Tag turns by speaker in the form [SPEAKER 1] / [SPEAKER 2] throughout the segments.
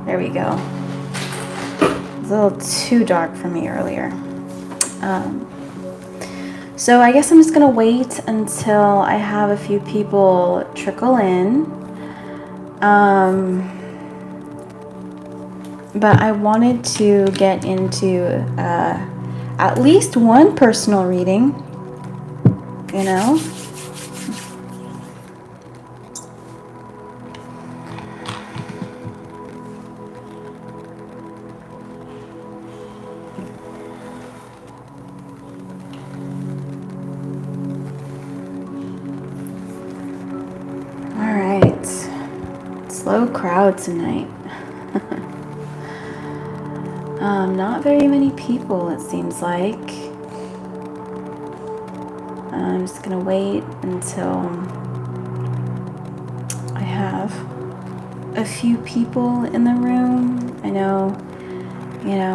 [SPEAKER 1] There we go. It's a little too dark for me earlier. So I guess I'm just gonna wait until I have a few people trickle in. But I wanted to get into at least one personal reading, you know? All right, slow crowd tonight. Not very many people, it seems like. I'm just gonna wait until I have a few people in the room. I know,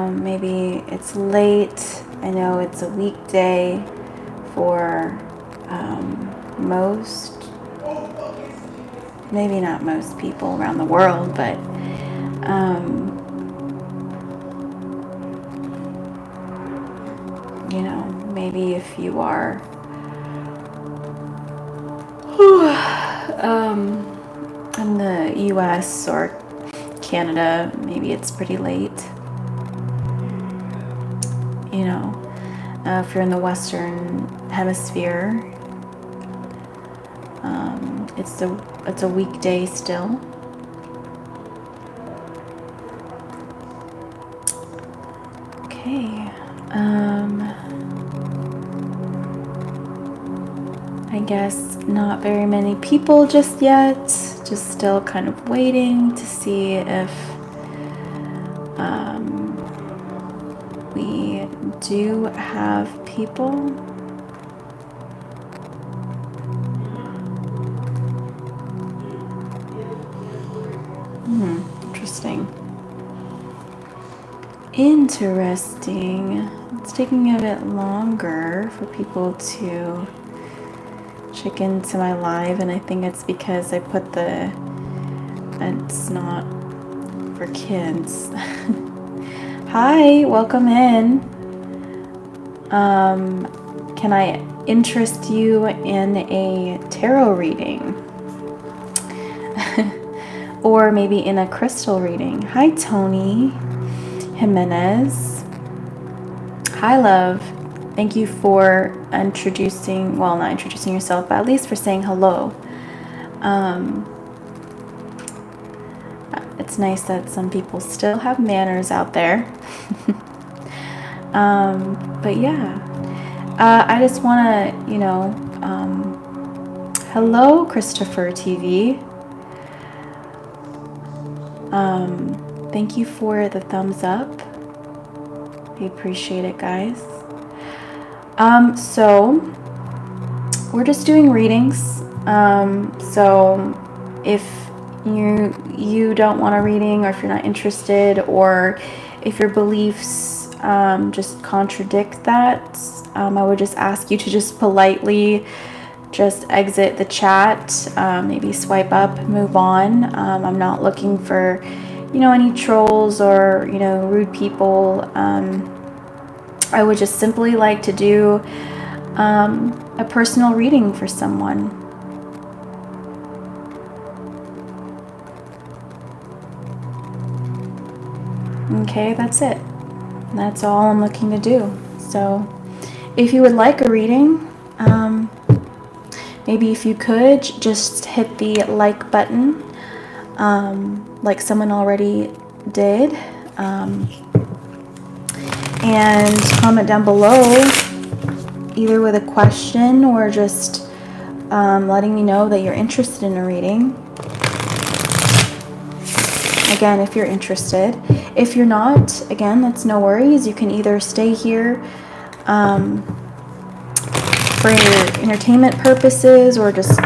[SPEAKER 1] maybe it's late. I know it's a weekday for most, maybe not most people around the world, but maybe if you are in the US or Canada, maybe it's pretty late. If you're in the Western Hemisphere, it's a weekday still. Okay. I guess not very many people just yet. Just still kind of waiting to see if we do have people. Interesting. It's taking a bit longer for people to check into my live, and I think it's because I put it's not for kids. Hi, welcome in. Can I interest you in a tarot reading? Or maybe in a crystal reading? Hi, Tony Jimenez. Hi, love. Thank you for not introducing yourself, but at least for saying hello. It's nice that some people still have manners out there. But yeah, I just want to, hello, Christopher TV. Thank you for the thumbs up. I appreciate it, guys. So we're just doing readings. So if you don't want a reading, or if you're not interested, or if your beliefs just contradict that, I would just ask you to just politely just exit the chat, maybe swipe up, move on. I'm not looking for, any trolls or, rude people. I would just simply like to do a personal reading for someone. Okay, that's it. That's all I'm looking to do. So if you would like a reading, maybe if you could just hit the like button, like someone already did, and comment down below either with a question or just letting me know that you're interested in a reading. Again, if you're interested. If you're not, again, that's no worries. You can either stay here for your entertainment purposes, or just,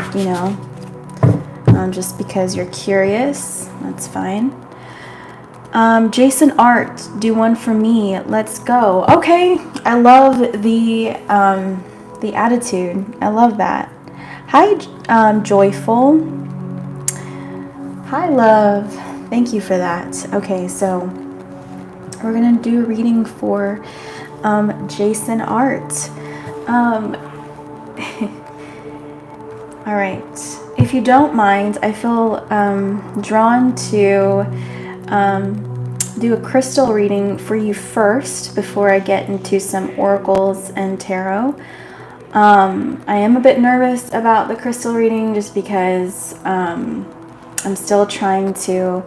[SPEAKER 1] just because you're curious. That's fine. Jason Art, do one for me. Let's go. Okay, I love the attitude. I love that. Hi, Joyful. Hi, love. Thank you for that. Okay, so we're gonna do a reading for Jason Art. All right. If you don't mind, I feel drawn to do a crystal reading for you first before I get into some oracles and tarot. I am a bit nervous about the crystal reading just because I'm still trying to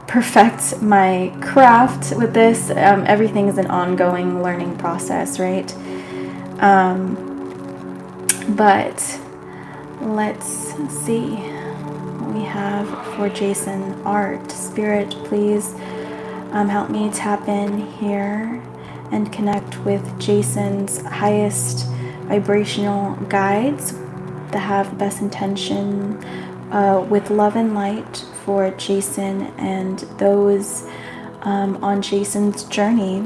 [SPEAKER 1] perfect my craft with this. Everything is an ongoing learning process, right? But let's see what we have for Jason Art. Spirit, please help me tap in here and connect with Jason's highest vibrational guides that have the best intention with love and light for Jason and those on Jason's journey,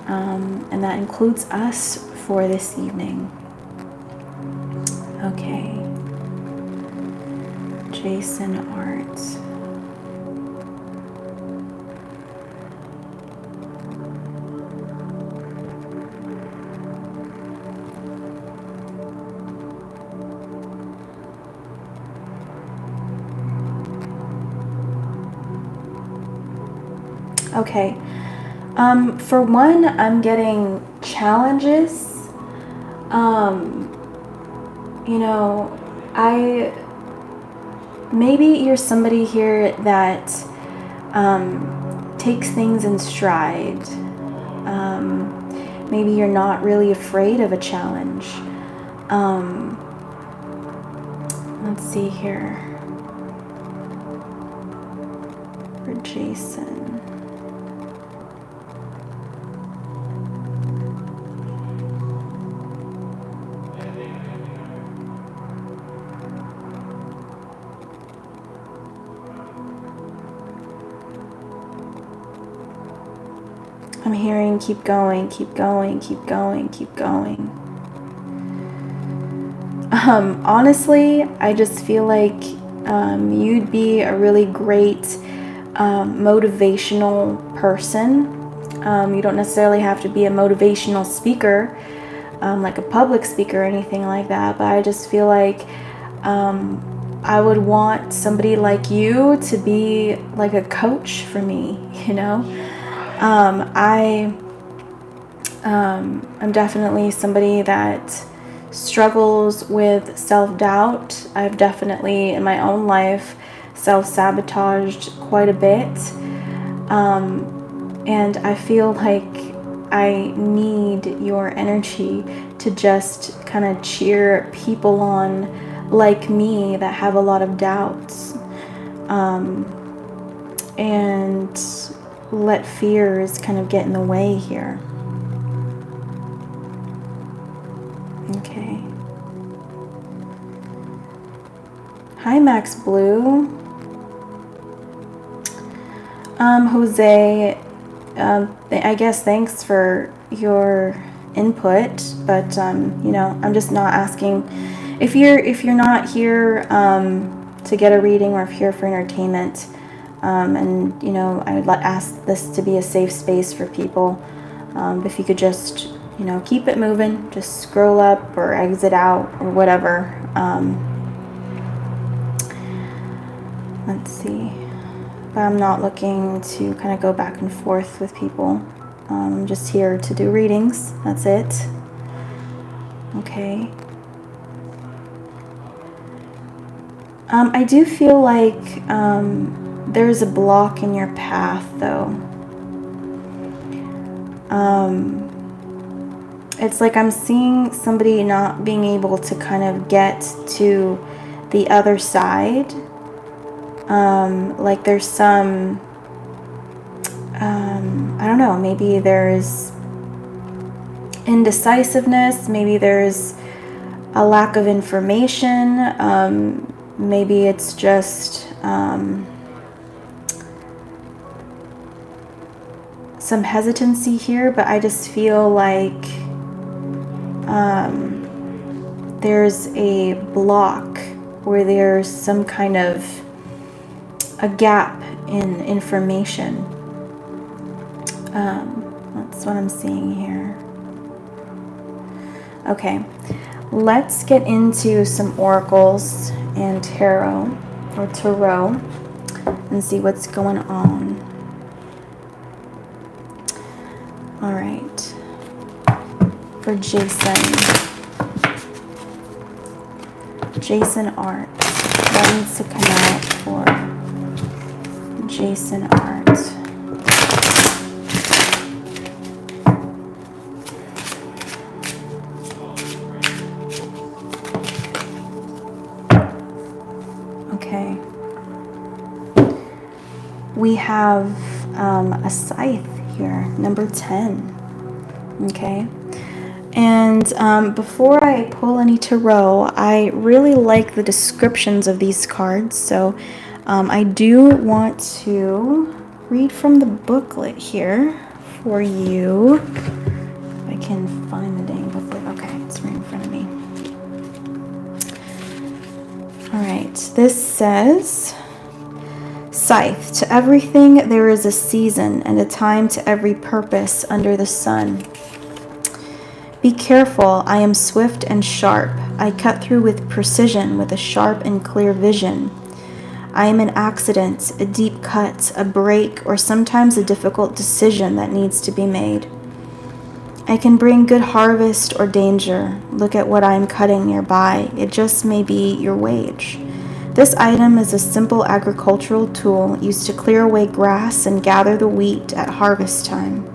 [SPEAKER 1] and that includes us for this evening. Okay, Jason Art. Okay, for one, I'm getting challenges. You know, maybe you're somebody here that takes things in stride. Maybe you're not really afraid of a challenge. Let's see here for Jason. I'm hearing keep going, keep going, keep going, keep going. Honestly, I just feel like you'd be a really great motivational person. You don't necessarily have to be a motivational speaker, like a public speaker or anything like that, but I just feel like I would want somebody like you to be like a coach for me, you know? I'm definitely somebody that struggles with self-doubt. I've definitely, in my own life, self-sabotaged quite a bit. And I feel like I need your energy to just kind of cheer people on like me that have a lot of doubts. And let fears kind of get in the way here. Okay. Hi, Max Blue. Jose, I guess thanks for your input, but you know, I'm just not asking if you're not here to get a reading or if you're here for entertainment. And you know, I would ask this to be a safe space for people. If you could just, you know, keep it moving, just scroll up or exit out or whatever. Let's see. But I'm not looking to kind of go back and forth with people. I'm just here to do readings. That's it. Okay. I do feel like there's a block in your path, though. It's like I'm seeing somebody not being able to kind of get to the other side. Like there's some, I don't know, maybe there's indecisiveness, maybe there's a lack of information, maybe it's just some hesitancy here, but I just feel like there's a block or there's some kind of a gap in information. That's what I'm seeing here. Okay, let's get into some oracles and tarot and see what's going on. All right, for Jason Art. What needs to come out for Jason Art? Okay. We have a scythe here, number 10. Okay. And before I pull any tarot, I really like the descriptions of these cards. So I do want to read from the booklet here for you. If I can find the dang booklet. Okay, it's right in front of me. All right, this says, Scythe, to everything there is a season and a time to every purpose under the sun. Be careful, I am swift and sharp. I cut through with precision, with a sharp and clear vision. I am an accident, a deep cut, a break, or sometimes a difficult decision that needs to be made. I can bring good harvest or danger. Look at what I am cutting nearby. It just may be your wage. This item is a simple agricultural tool used to clear away grass and gather the wheat at harvest time.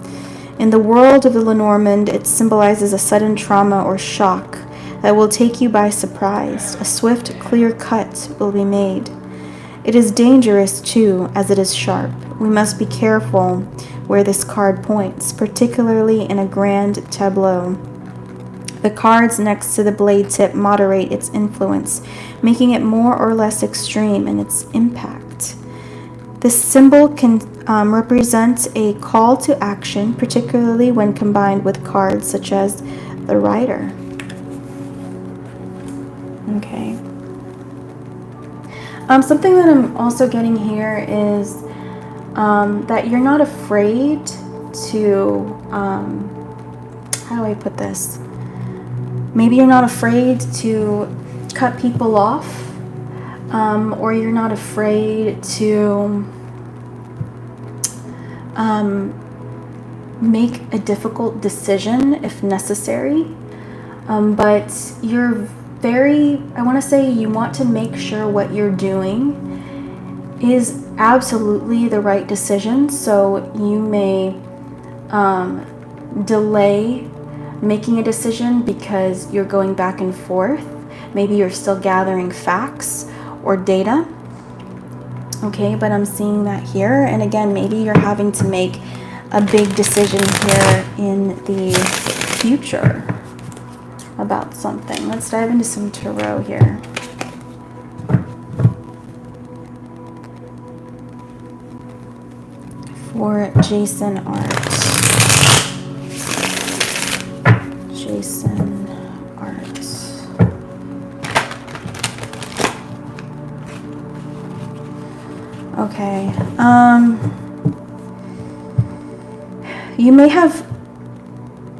[SPEAKER 1] In the world of the Lenormand, it symbolizes a sudden trauma or shock that will take you by surprise. A swift, clear cut will be made. It is dangerous, too, as it is sharp. We must be careful where this card points, particularly in a grand tableau. The cards next to the blade tip moderate its influence, making it more or less extreme in its impact. This symbol can represent a call to action, particularly when combined with cards such as the Rider. Okay. Something that I'm also getting here is that you're not afraid to, how do I put this? Maybe you're not afraid to cut people off, or you're not afraid to make a difficult decision if necessary, but you're I want to say you want to make sure what you're doing is absolutely the right decision, so you may delay making a decision because you're going back and forth. Maybe you're still gathering facts or data. Okay, but I'm seeing that here. And again, maybe you're having to make a big decision here in the future about something. Let's dive into some tarot here. For Jason Art. Jason Art. Okay. You may have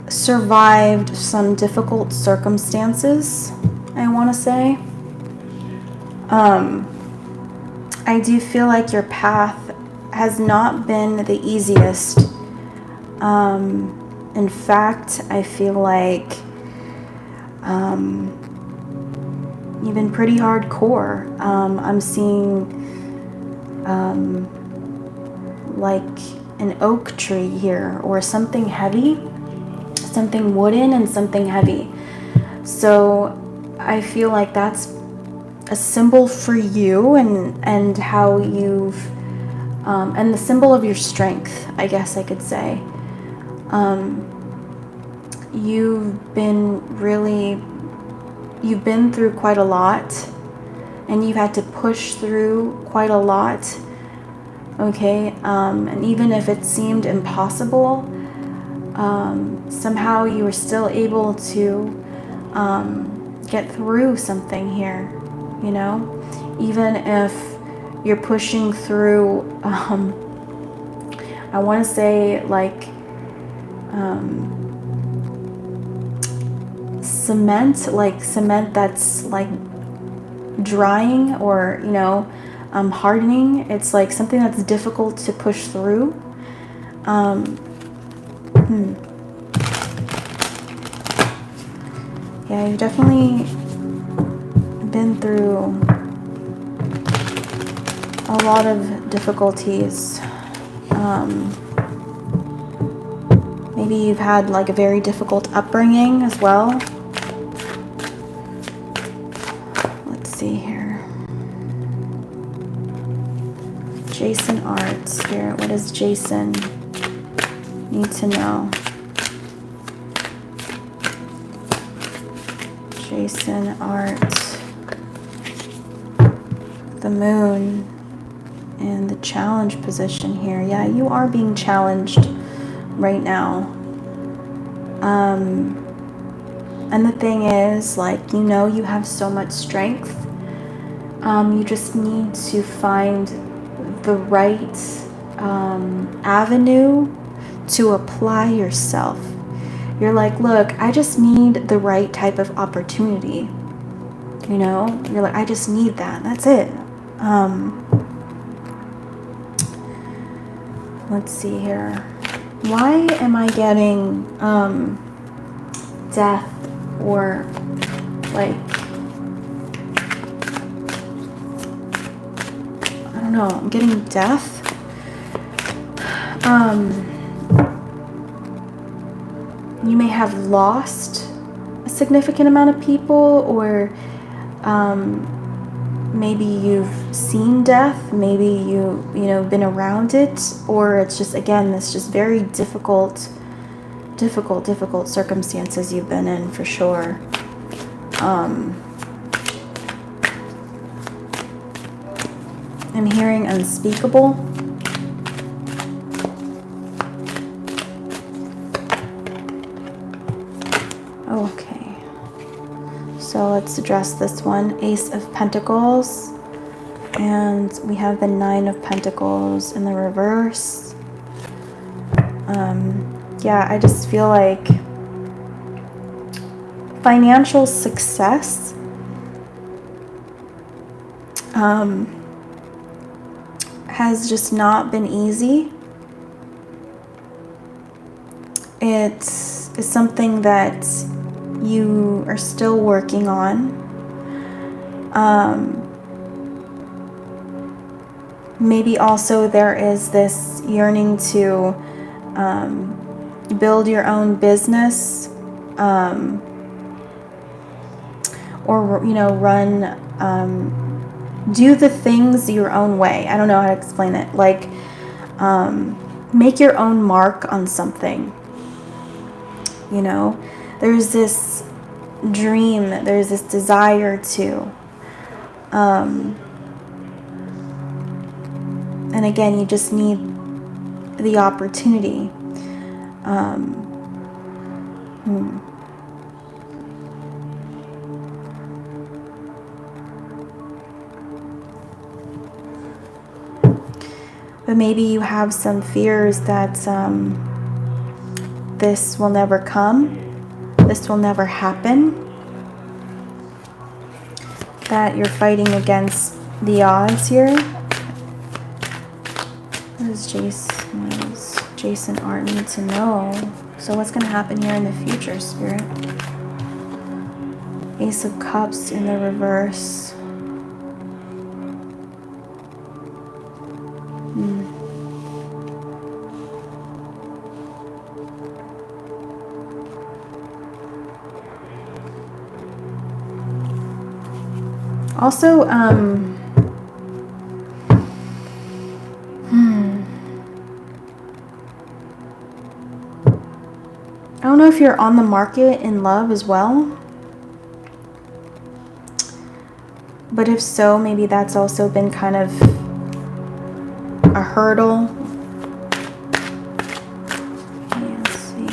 [SPEAKER 1] survived some difficult circumstances, I want to say. I do feel like your path has not been the easiest. In fact, I feel like you've been pretty hardcore. I'm seeing like an oak tree here, or something heavy, something wooden and something heavy. So I feel like that's a symbol for you, and how you've and the symbol of your strength, I guess I could say. You've been through quite a lot, and you've had to push through quite a lot. Okay, and even if it seemed impossible, somehow you were still able to get through something here, you know, even if you're pushing through, I want to say like cement that's like drying, or hardening. It's like something that's difficult to push through. Yeah, you've definitely been through a lot of difficulties. Maybe you've had like a very difficult upbringing as well. Let's see here. Jason Art, Spirit, what does Jason need to know? Jason Art, the moon, and the challenge position here. Yeah, you are being challenged right now. And the thing is, like, you have so much strength. You just need to find the right avenue to apply yourself. You're like, look, I just need the right type of opportunity. You're like, I just need that. That's it. Let's see here. Why am I getting death, or like, I don't know, I'm getting death. You may have lost a significant amount of people, or maybe you've seen death, maybe you've been around it, or it's just, again, it's just very difficult circumstances you've been in, for sure. I'm hearing unspeakable. Okay, so let's address this one. Ace of Pentacles, and we have the Nine of Pentacles in the reverse. Yeah, I just feel like financial success has just not been easy. It's something that you are still working on. Maybe also there is this yearning to build your own business, or run, do the things your own way. I don't know how to explain it. Like, make your own mark on something. There's this dream, there's this desire to, and again, you just need the opportunity. But maybe you have some fears that this will never come, this will never happen, that you're fighting against the odds here. What does Jason Art need to know? So what's going to happen here in the future, Spirit? Ace of Cups in the reverse. Also, I don't know if you're on the market in love as well. But if so, maybe that's also been kind of a hurdle. Let's see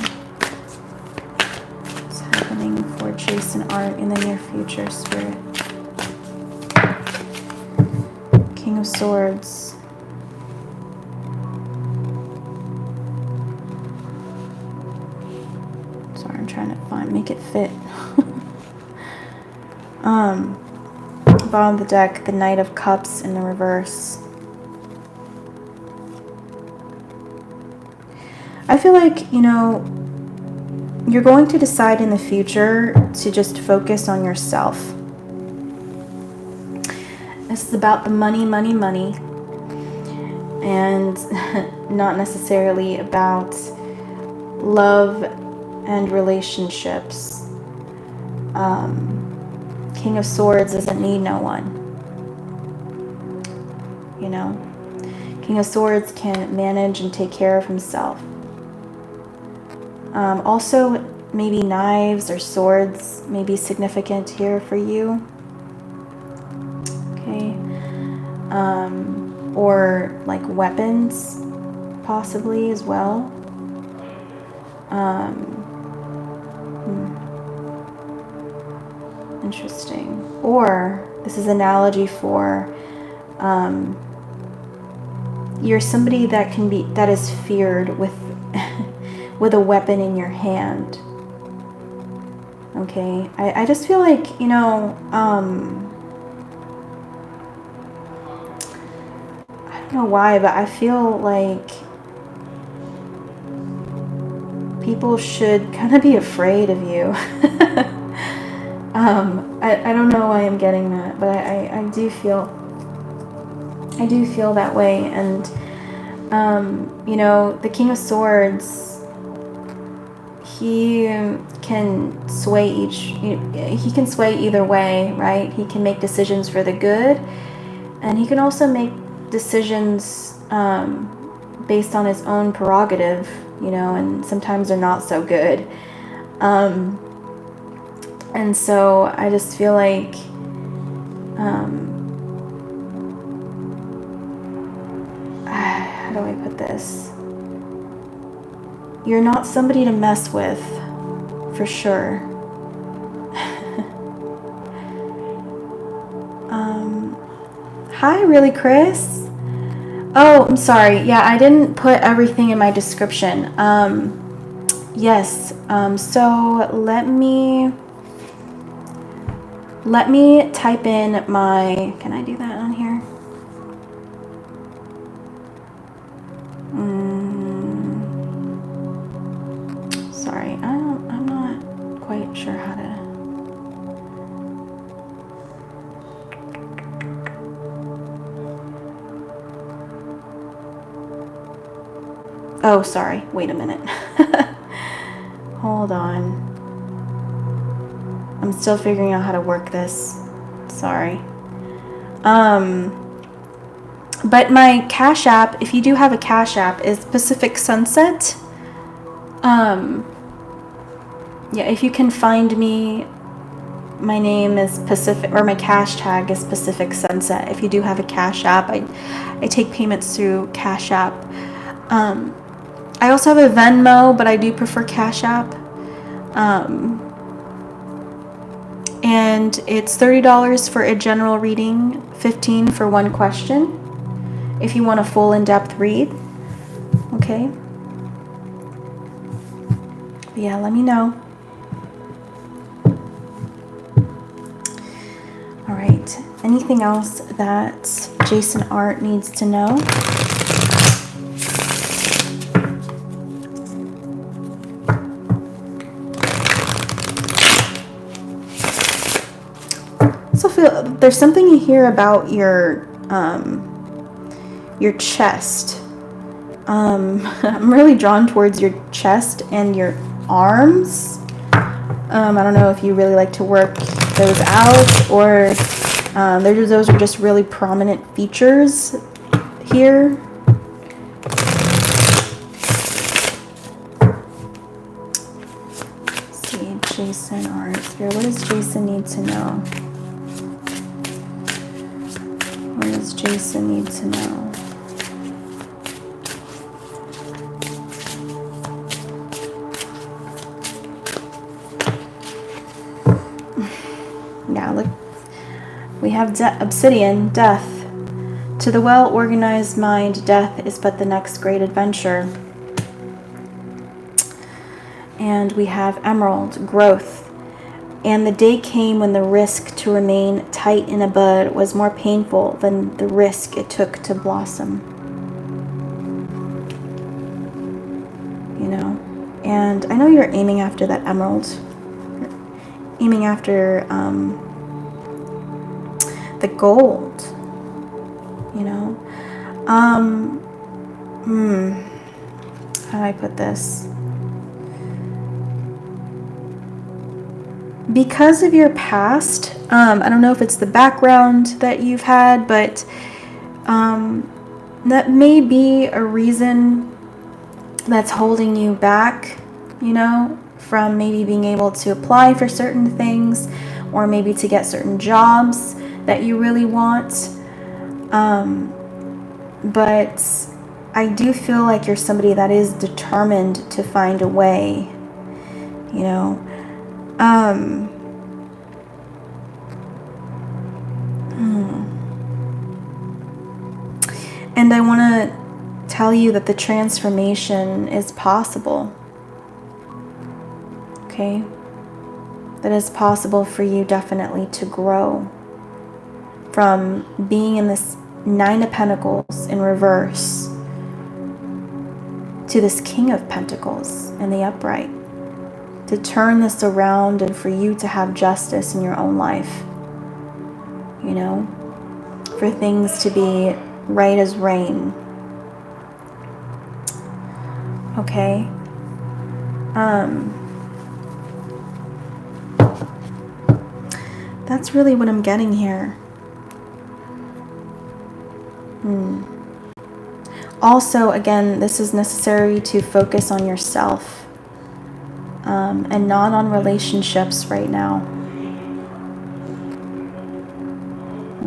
[SPEAKER 1] what's happening for Jason Art in the near future, Spirit. King King of Swords. Sorry, I'm trying to make it fit. Bottom of the deck, the Knight of Cups in the reverse. I feel like, you know, you're going to decide in the future to just focus on yourself. This is about the money, money, money, and not necessarily about love and relationships. King of Swords doesn't need no one. You know, King of Swords can manage and take care of himself. Also, maybe knives or swords may be significant here for you. Okay. Or like weapons, possibly as well. Interesting. Or this is an analogy for you're somebody that is feared with with a weapon in your hand. Okay, I just feel like, you know, I don't know why, but I feel like people should kind of be afraid of you. I don't know why I'm getting that, but I do feel that way. And you know, the King of Swords, he can sway either way, right? He can make decisions for the good, and he can also make decisions based on his own prerogative, you know, and sometimes they're not so good. And so I just feel like how do I put this? You're not somebody to mess with, for sure. Hi, really, Chris? Oh, I'm sorry. Yeah, I didn't put everything in my description. Yes. So let me type in my. Can I do that on here? Sorry, I'm not quite sure how to. Oh, sorry. Wait a minute. Hold on. I'm still figuring out how to work this. Sorry. But my Cash App, if you do have a Cash App, is Pacific Sunset. Yeah, if you can find me, my name is Pacific, or my cash tag is Pacific Sunset. If you do have a Cash App, I take payments through Cash App. I also have a Venmo, but I do prefer Cash App. And it's $30 for a general reading, $15 for one question, if you want a full in-depth read. Okay. But yeah, let me know. All right. Anything else that Jason Art needs to know? So feel there's something here about your chest. I'm really drawn towards your chest and your arms. I don't know if you really like to work those out, or those are just really prominent features here. Let's see, Jason Art here. What does Jason need to know? What does Jason need to know? Yeah, look. We have obsidian, death, To the well-organized mind, death is but the next great adventure. And we have Emerald, growth. And the day came when the risk to remain tight in a bud was more painful than the risk it took to blossom. You know? And I know you're aiming after that emerald. You're aiming after the gold. You know? How do I put this? Because of your past, I don't know if it's the background that you've had, but that may be a reason that's holding you back, you know, from maybe being able to apply for certain things, or maybe to get certain jobs that you really want. But I do feel like you're somebody that is determined to find a way, you know. And I want to tell you that the transformation is possible. Okay? That is possible for you definitely to grow from being in this Nine of Pentacles in reverse to this King of Pentacles in the upright. To turn this around and for you to have justice in your own life. You know? For things to be right as rain. Okay? That's really what I'm getting here. Also, again, this is necessary to focus on yourself and not on relationships right now.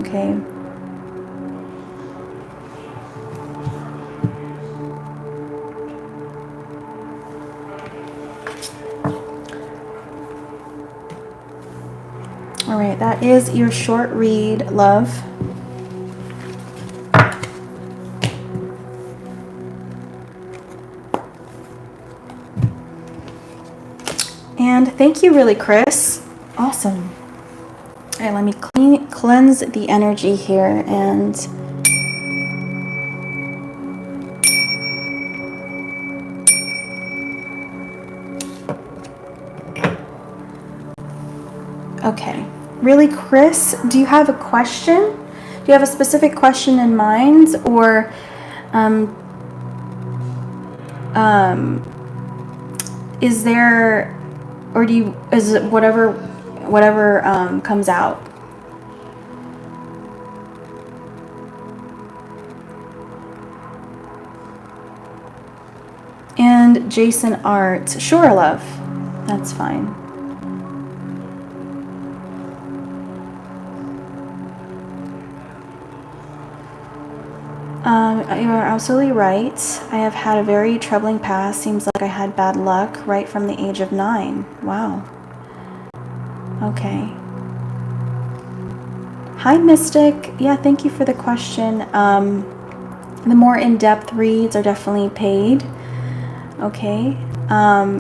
[SPEAKER 1] Okay? All right, that is your short read, love. And thank you, really, Chris. Awesome. All right, let me cleanse the energy here and okay. Really, Chris, do you have a question? Do you have a specific question in mind, or is there, or do you, is it whatever comes out? And Jason Art, sure, love, that's fine. You are absolutely right. I have had a very troubling past. Seems like I had bad luck right from the age of 9. Wow. Okay. Hi, Mystic. Yeah, thank you for the question. The more in-depth reads are definitely paid. Okay.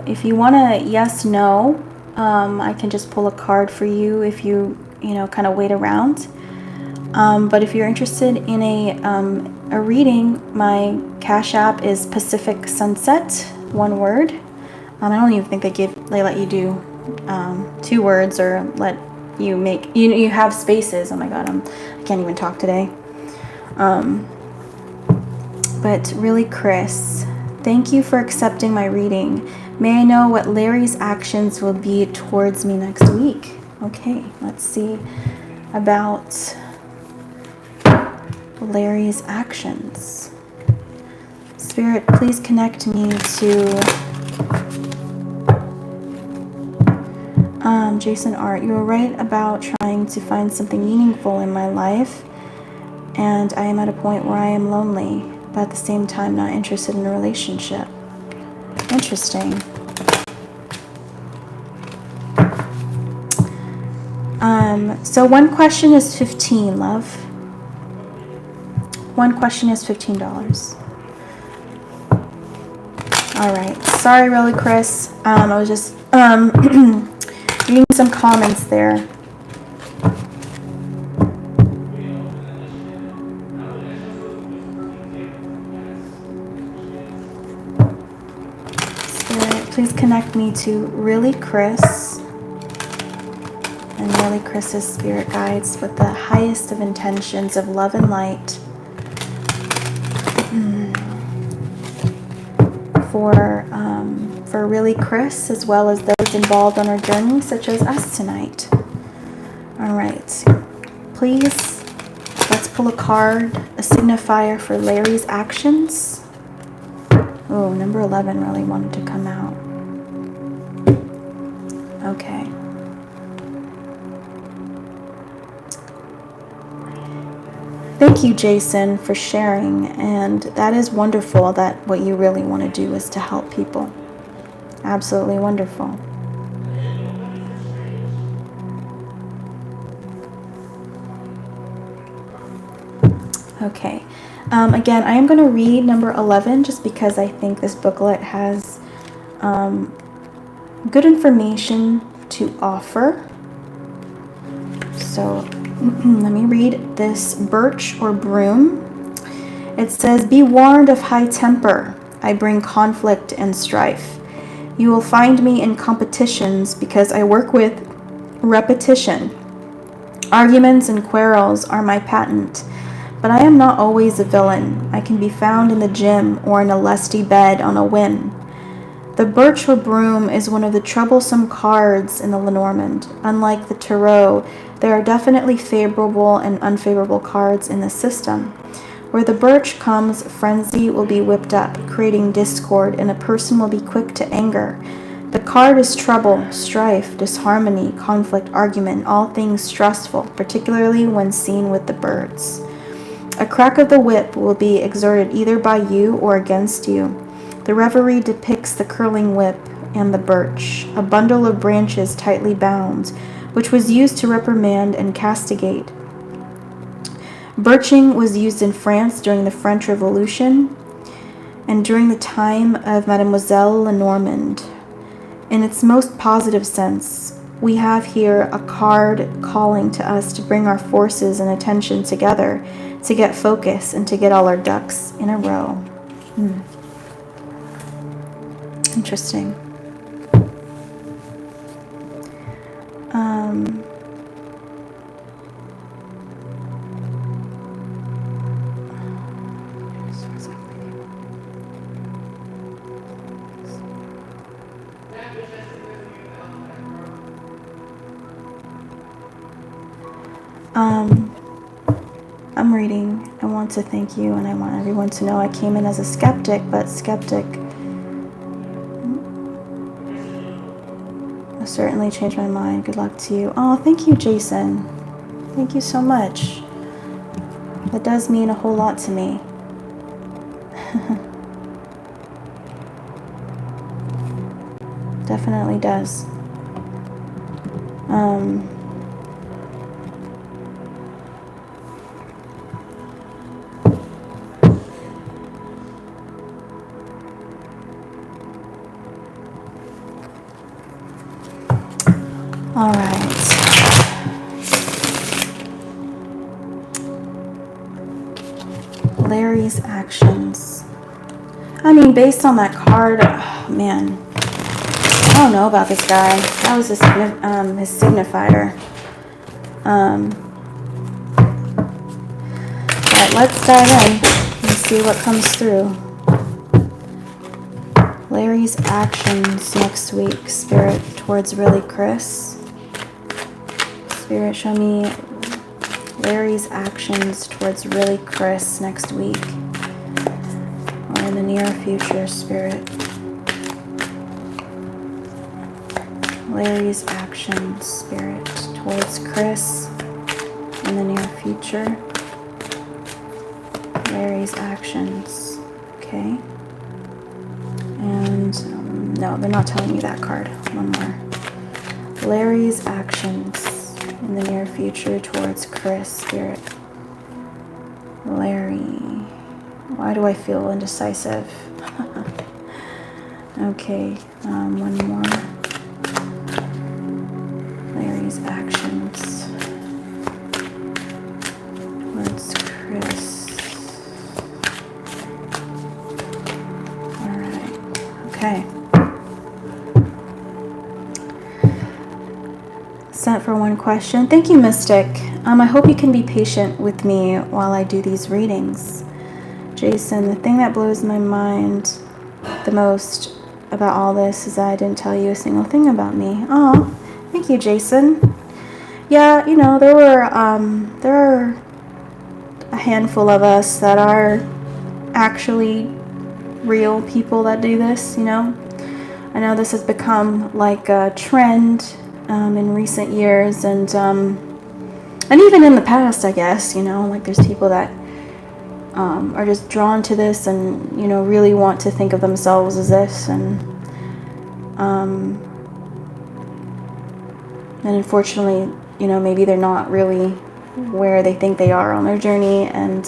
[SPEAKER 1] If you want to yes, no, I can just pull a card for you if you know, kind of wait around. But if you're interested in a reading, my Cash App is Pacific Sunset, one word. I don't even think they let you do 2 words, or let you make, you have spaces. Oh my god, I can't even talk today. But really, Chris, thank you for accepting my reading. May I know what Larry's actions will be towards me next week? Okay, let's see about Larry's actions. Spirit, please connect me to Jason Art. You are right about trying to find something meaningful in my life, and I am at a point where I am lonely, but at the same time not interested in a relationship. Interesting. So one question is 15, love. One question is $15. All right. Sorry, really, Chris. I was just reading some comments there. Spirit, please connect me to really Chris and really Chris's spirit guides with the highest of intentions of love and light for really Chris, as well as those involved on our journey, such as us tonight. All right. Please, let's pull a card, a signifier for Larry's actions. Oh, number 11 really wanted to come out. Okay. Thank you, Jason, for sharing. And that is wonderful that what you really want to do is to help people. Absolutely wonderful. Okay. Again, I am going to read number 11 just because I think this booklet has good information to offer. So let me read this birch or broom. It says, "Be warned of high temper. I bring conflict and strife. You will find me in competitions because I work with repetition. Arguments and quarrels are my patent. But I am not always a villain. I can be found in the gym or in a lusty bed on a whim. The birch or broom is one of the troublesome cards in the Lenormand. Unlike the tarot, there are definitely favorable and unfavorable cards in the system. Where the birch comes, frenzy will be whipped up, creating discord, and a person will be quick to anger. The card is trouble, strife, disharmony, conflict, argument, all things stressful, particularly when seen with the birds. A crack of the whip will be exerted either by you or against you. The reverie depicts the curling whip and the birch, a bundle of branches tightly bound, which was used to reprimand and castigate. Birching was used in France during the French Revolution and during the time of Mademoiselle Lenormand. In its most positive sense, we have here a card calling to us to bring our forces and attention together, to get focus and to get all our ducks in a row. Interesting. I'm reading. I want to thank you, and I want everyone to know I came in as a skeptic, but skeptic I certainly changed my mind. Good luck to you. Oh, thank you, Jason. Thank you so much. That does mean a whole lot to me. Definitely does. All right. Larry's actions. I mean, based on that card, man, I don't know about this guy. That was his signifier. But let's dive in and see what comes through. Larry's actions next week, Spirit, towards really Chris. Spirit, show me Larry's actions towards really Chris next week or in the near future, Spirit. Larry's actions, Spirit, towards Chris in the near future. Larry's actions, okay. And no, they're not telling me that card. One more. Larry's actions in the near future towards Chris, Spirit. Larry. Why do I feel indecisive? Okay, one more. Larry's actions. Towards Chris. Alright, okay. Sent for one question. Thank you, Mystic. I hope you can be patient with me while I do these readings. Jason, the thing that blows my mind the most about all this is that I didn't tell you a single thing about me. Oh, thank you, Jason. Yeah, you know, there are a handful of us that are actually real people that do this, you know. I know this has become like a trend in recent years, and even in the past, I guess, you know, like there's people that are just drawn to this and, you know, really want to think of themselves as this, and unfortunately, you know, maybe they're not really where they think they are on their journey, and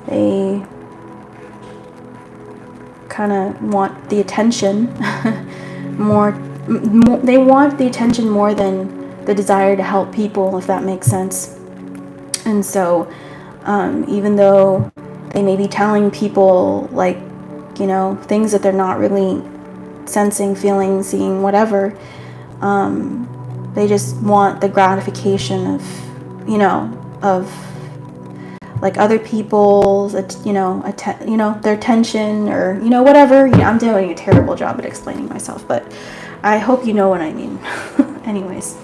[SPEAKER 1] they kind of want the attention more, they want the attention more than the desire to help people, if that makes sense. And so even though they may be telling people, like, you know, things that they're not really sensing, feeling, seeing, whatever, they just want the gratification of, you know, of like other people's, you know, their attention, or, you know, whatever. Yeah, I'm doing a terrible job at explaining myself, but I hope you know what I mean. Anyways,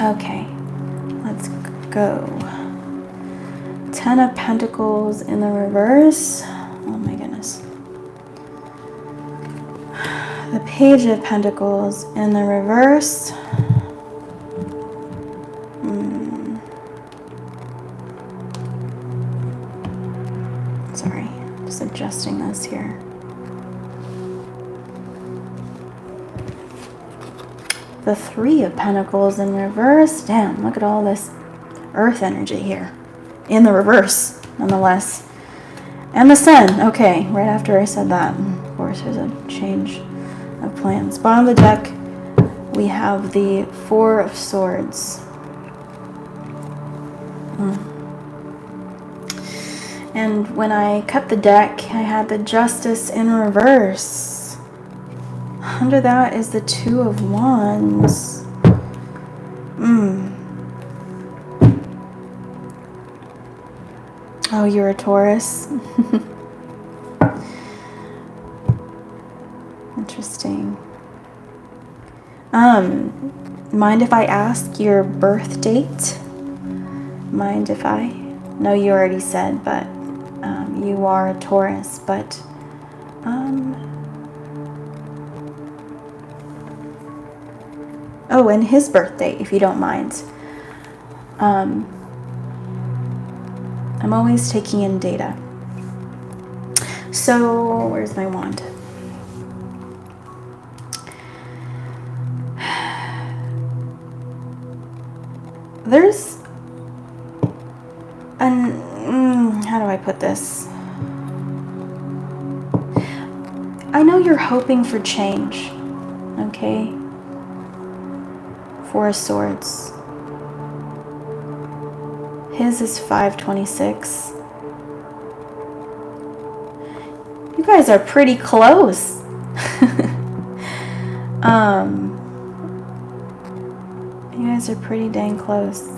[SPEAKER 1] okay, let's go. 10 of Pentacles in the reverse. Oh my goodness. The Page of Pentacles in the reverse. Sorry, just adjusting this here. The Three of Pentacles in reverse. Damn, look at all this earth energy here. In the reverse, nonetheless. And the Sun. Okay, right after I said that. Of course, there's a change of plans. Bottom of the deck, we have the Four of Swords. And when I cut the deck, I had the Justice in reverse. Under that is the Two of Wands. Oh, you're a Taurus? Interesting. Mind if I ask your birth date? Mind if I? No, you already said, but you are a Taurus, but oh, and his birthday, if you don't mind. I'm always taking in data. So, where's my wand? There's how do I put this? I know you're hoping for change, okay? Four of Swords. His is 526. You guys are pretty close. You guys are pretty dang close.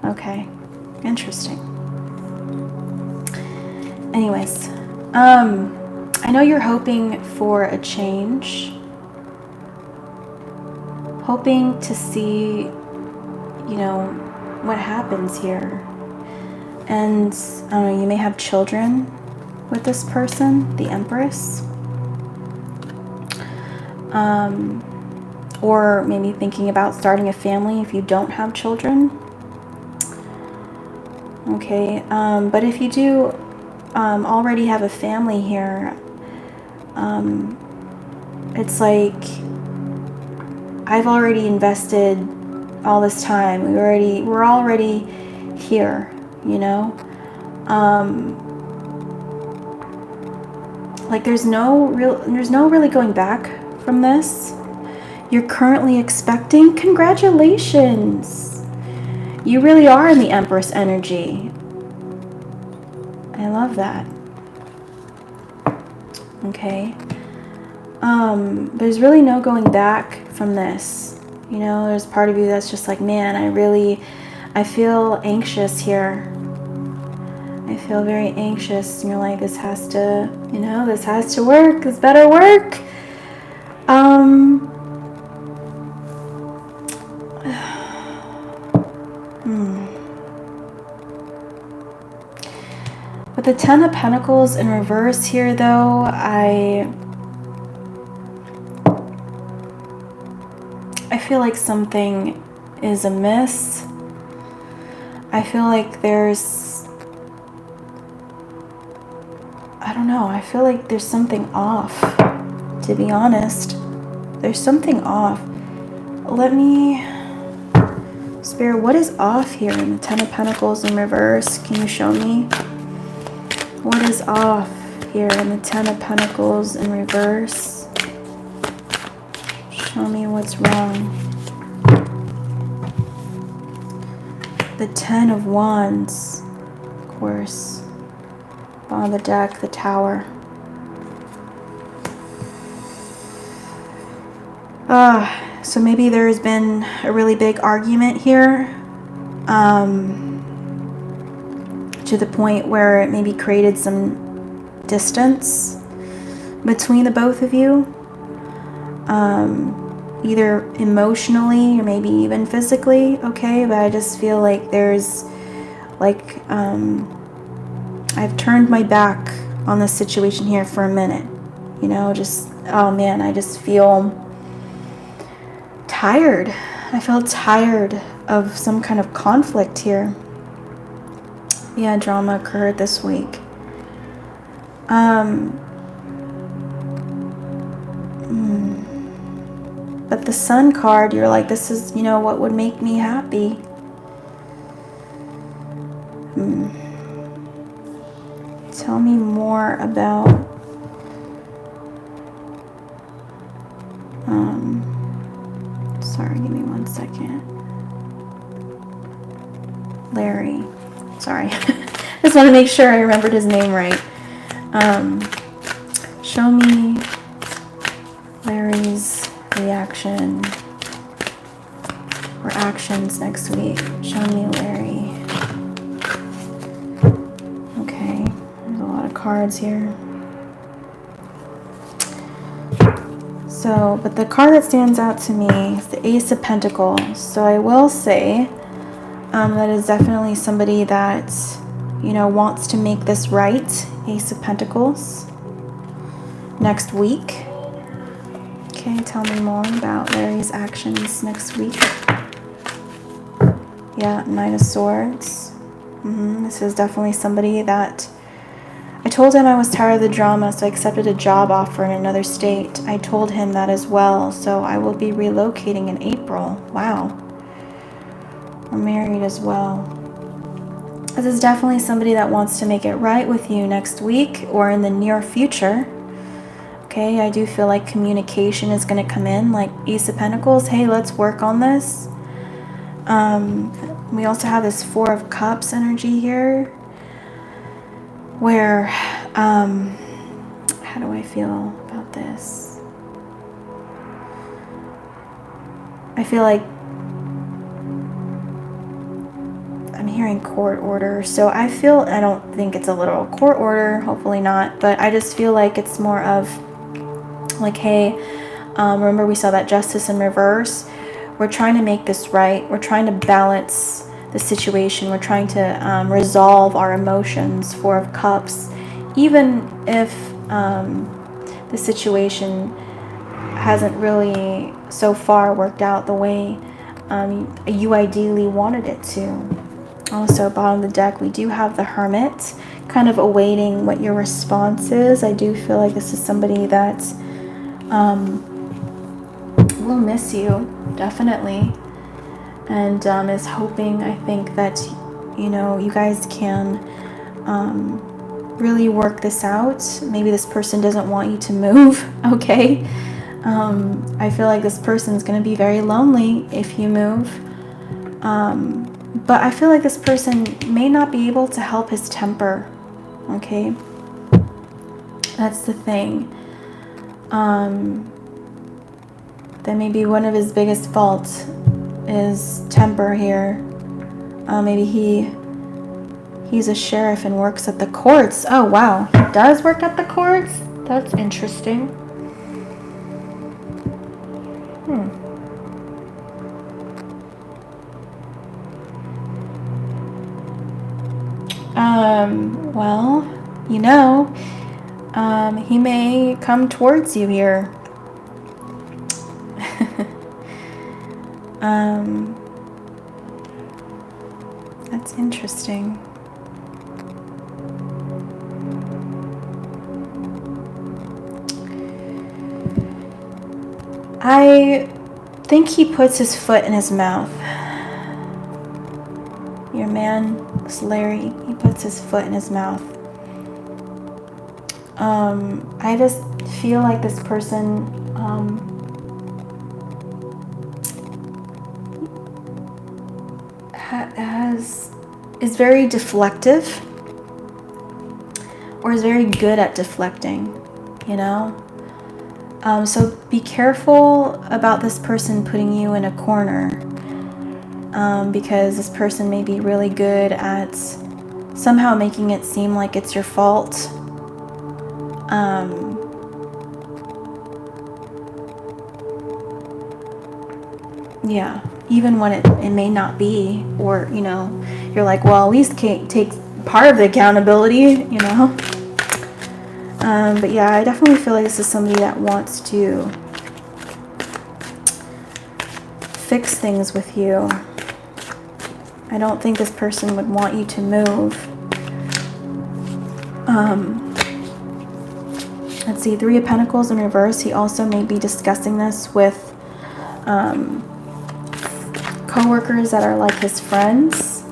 [SPEAKER 1] Okay, interesting. Anyways, I know you're hoping for a change, hoping to see, you know, what happens here. And I don't know, you may have children with this person, the Empress. Or maybe thinking about starting a family if you don't have children. Okay, but if you do, already have a family here. It's like I've already invested all this time. We're already here, you know? Like there's no really going back from this. You're currently expecting. Congratulations. You really are in the Empress energy. I love that. Okay. There's really no going back from this. You know, there's part of you that's just like, man, I feel anxious here. I feel very anxious. And you're like, this has to, you know, this has to work. This better work. With the Ten of Pentacles in reverse here, though, I feel like something is amiss. I feel like I don't know, I feel like there's something off, to be honest. There's something off. Let me... Spirit, what is off here in the Ten of Pentacles in reverse? Can you show me? What is off here in the Ten of Pentacles in reverse? Show me what's wrong. The Ten of Wands, of course. On the deck, the Tower. So maybe there's been a really big argument here. To the point where it maybe created some distance between the both of you. Either emotionally or maybe even physically, okay? But I just feel like there's like I've turned my back on this situation here for a minute. You know, just, oh man, I just feel tired. I feel tired of some kind of conflict here. Yeah, drama occurred this week. But the Sun card, you're like, this is, you know, what would make me happy. Tell me more about sorry, give me 1 second. Larry. Sorry. Just want to make sure I remembered his name right. Show me Larry's reaction or actions next week. Show me Larry. Okay, there's a lot of cards here. So, but the card that stands out to me is the Ace of Pentacles. So I will say that is definitely somebody that, you know, wants to make this right. Ace of Pentacles. Next week. Okay, tell me more about Larry's actions next week. Yeah, Knight of Swords. This is definitely somebody that... I told him I was tired of the drama, so I accepted a job offer in another state. I told him that as well, so I will be relocating in April. Wow. We're married as well. This is definitely somebody that wants to make it right with you next week or in the near future. Okay, I do feel like communication is going to come in, like Ace of Pentacles. Hey, let's work on this. We also have this Four of Cups energy here, where, how do I feel about this? I feel like I'm hearing court order. So I don't think it's a literal court order, hopefully not, but I just feel like it's more of like, hey, remember we saw that Justice in reverse? We're trying to make this right. We're trying to balance the situation. We're trying to resolve our emotions. Four of Cups. Even if the situation hasn't really so far worked out the way you ideally wanted it to. Also, bottom of the deck, we do have the Hermit, kind of awaiting what your response is. I do feel like this is somebody that will miss you, definitely, and is hoping, I think, that, you know, you guys can really work this out. Maybe this person doesn't want you to move, okay? I feel like this person's going to be very lonely if you move. But I feel like this person may not be able to help his temper, okay? That's the thing. That may be one of his biggest faults is temper here. Maybe he's a sheriff and works at the courts. Oh, wow. He does work at the courts? That's interesting. Well, you know, he may come towards you here. That's interesting. I think he puts his foot in his mouth. Your man, this Larry, he puts his foot in his mouth. I just feel like this person is very deflective, or is very good at deflecting, you know? So be careful about this person putting you in a corner, because this person may be really good at somehow making it seem like it's your fault. Yeah, even when it may not be, or, you know, you're like, well, at least take part of the accountability, you know? But yeah, I definitely feel like this is somebody that wants to fix things with you. I don't think this person would want you to move. Let's see, Three of Pentacles in reverse. He also may be discussing this with co-workers that are like his friends.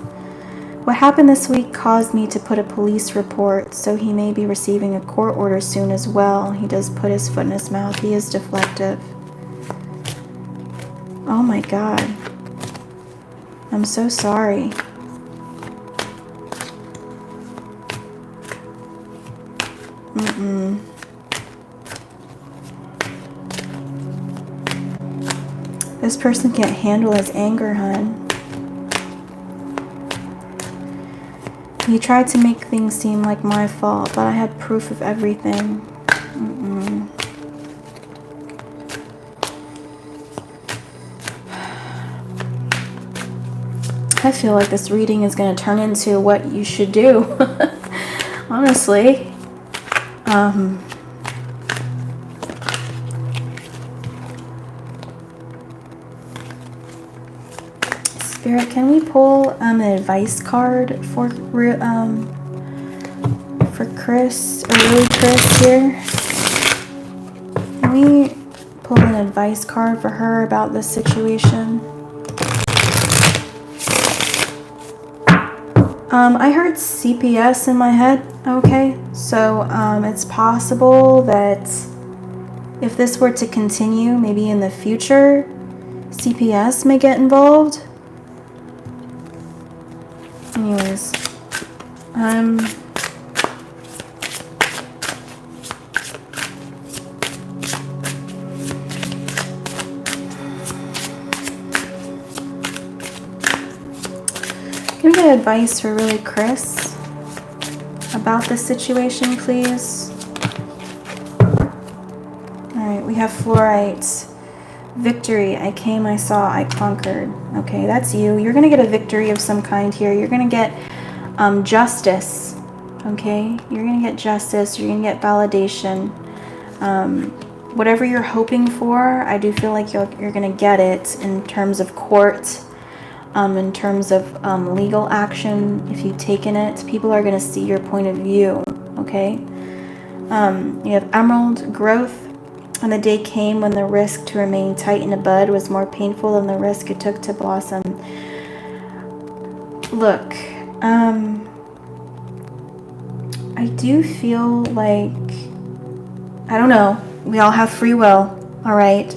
[SPEAKER 1] What happened this week caused me to put a police report, so he may be receiving a court order soon as well. He does put his foot in his mouth. He is deflective. Oh my God. I'm so sorry. This person can't handle his anger, hun. He tried to make things seem like my fault, but I had proof of everything. I feel like this reading is going to turn into what you should do. Honestly. Spirit, can we pull an advice card for Chris, or really Chris here? Can we pull an advice card for her about this situation? I heard CPS in my head, okay? So it's possible that if this were to continue, maybe in the future, CPS may get involved. Anyways, can we get advice for really Chris about this situation, please? Alright, we have Fluorite. Victory. I came, I saw, I conquered. Okay, that's you. You're going to get a victory of some kind here. You're going to get justice. Okay? You're going to get justice. You're going to get validation. Whatever you're hoping for, I do feel like you're going to get it in terms of court. in terms of legal action. If you've taken it, people are going to see your point of view, okay? You have Emerald, growth. And the day came when the risk to remain tight in a bud was more painful than the risk it took to blossom. Look, I do feel like, I don't know, we all have free will, all right?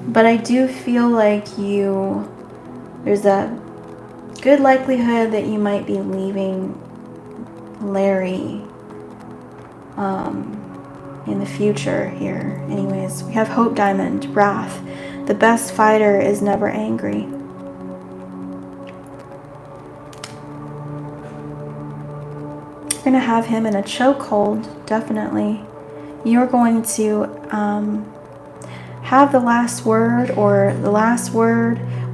[SPEAKER 1] But I do feel like there's a good likelihood that you might be leaving Larry in the future here. Anyways, we have Hope Diamond, wrath. The best fighter is never angry. You're going to have him in a chokehold, definitely. You're going to have the last word, or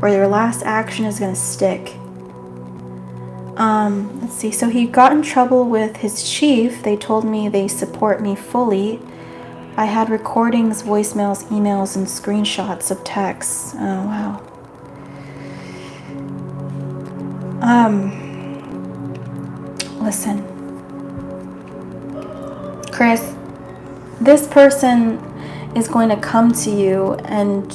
[SPEAKER 1] your last action is going to stick. Let's see. So he got in trouble with his chief. They told me they support me fully. I had recordings, voicemails, emails, and screenshots of texts. Oh, wow. Listen. Chris, this person is going to come to you and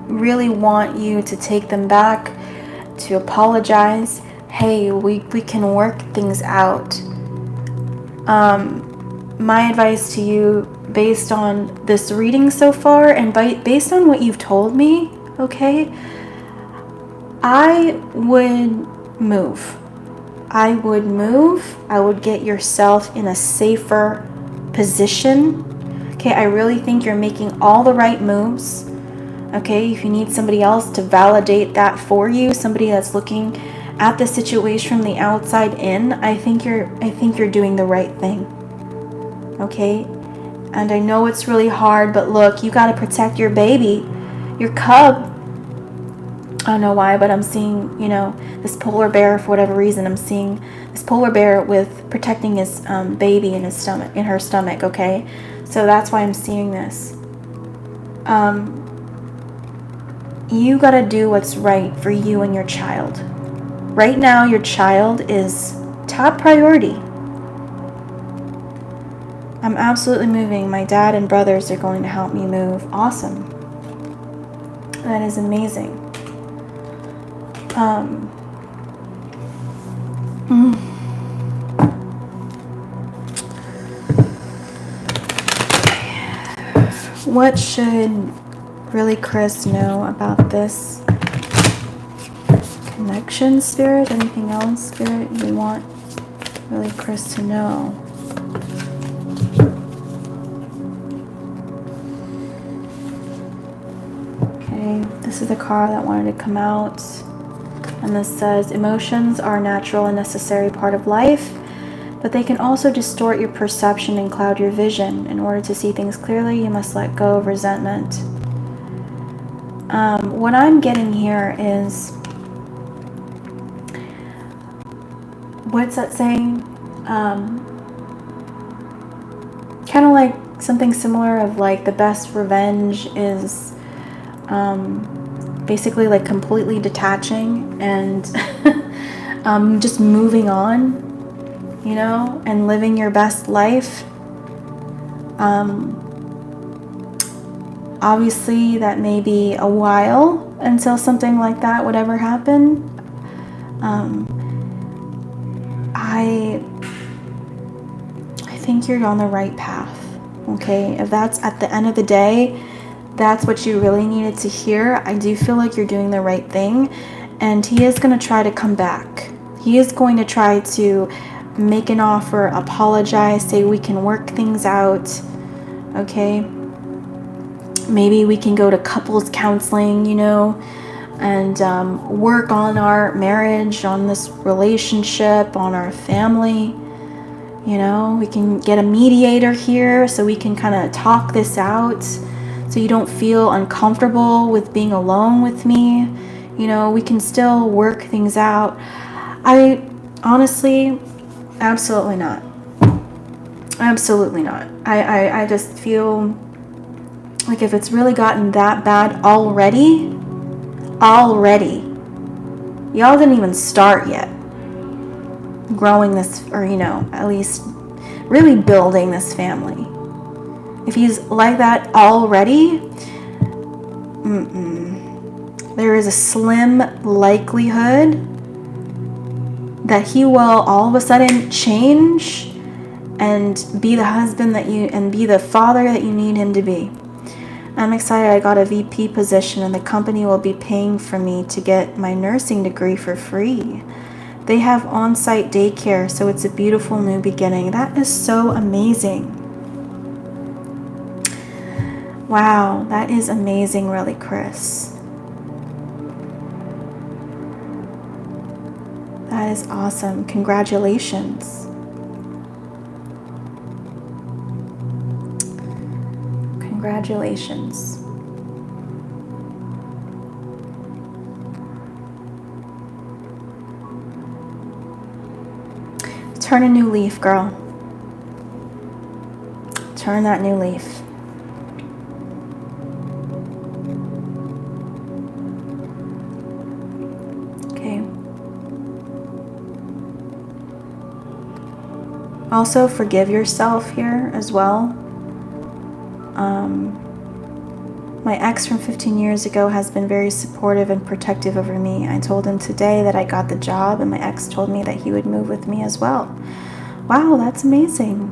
[SPEAKER 1] really want you to take them back, to apologize. Hey, we can work things out. My advice to you, based on this reading so far, and based on what you've told me, okay, I would move. I would get yourself in a safer position. Okay, I really think you're making all the right moves. Okay, if you need somebody else to validate that for you, somebody that's looking at the situation from the outside in, I think you're doing the right thing. Okay? And I know it's really hard, but look, you got to protect your baby, your cub. I don't know why, but I'm seeing, this polar bear, for whatever reason, I'm seeing this polar bear with protecting his baby in her stomach, okay? So that's why I'm seeing this. You got to do what's right for you and your child. Right now, your child is top priority. I'm absolutely moving. My dad and brothers are going to help me move. Awesome. That is amazing. What should really Chris know about this connection, Spirit? Anything else, Spirit, you want really Chris to know? Okay, this is the card that wanted to come out. And this says, emotions are a natural and necessary part of life, but they can also distort your perception and cloud your vision. In order to see things clearly, you must let go of resentment. What I'm getting here is, what's that saying? Kind of like something similar of like the best revenge is basically like completely detaching and just moving on, and living your best life. Obviously, that may be a while until something like that would ever happen. I think you're on the right path, okay? If that's at the end of the day, that's what you really needed to hear. I do feel like you're doing the right thing, and he is going to try to come back. He is going to try to make an offer, apologize, say we can work things out, okay? Maybe we can go to couples counseling, and work on our marriage, on this relationship, on our family. We can get a mediator here so we can kind of talk this out, so you don't feel uncomfortable with being alone with me. We can still work things out. I honestly, absolutely not. Absolutely not. I just feel like if it's really gotten that bad already, y'all didn't even start yet growing this, or at least really building this family. If he's like that already, there is a slim likelihood that he will all of a sudden change and be the husband and be the father that you need him to be. I'm excited I got a VP position and the company will be paying for me to get my nursing degree for free. They have on-site daycare, so it's a beautiful new beginning. That is so amazing. Wow, that is amazing, really, Chris. That is awesome. Congratulations. Congratulations. Turn a new leaf, girl. Turn that new leaf. Okay. Also, forgive yourself here as well. My ex from 15 years ago has been very supportive and protective over me. I told him today that I got the job, and my ex told me that he would move with me as well. Wow, that's amazing.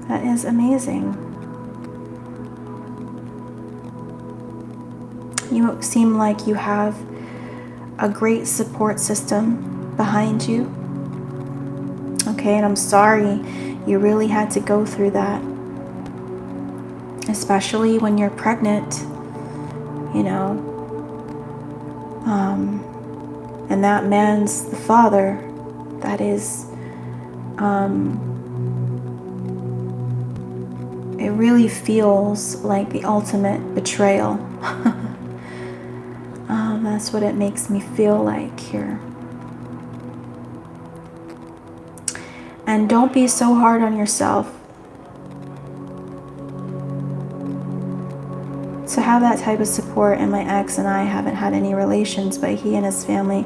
[SPEAKER 1] That is amazing. You seem like you have a great support system behind you. Okay, and I'm sorry you really had to go through that. Especially when you're pregnant, and that man's the father. That is, it really feels like the ultimate betrayal. That's what it makes me feel like here. And don't be so hard on yourself. To have that type of support, and my ex and I haven't had any relations, but he and his family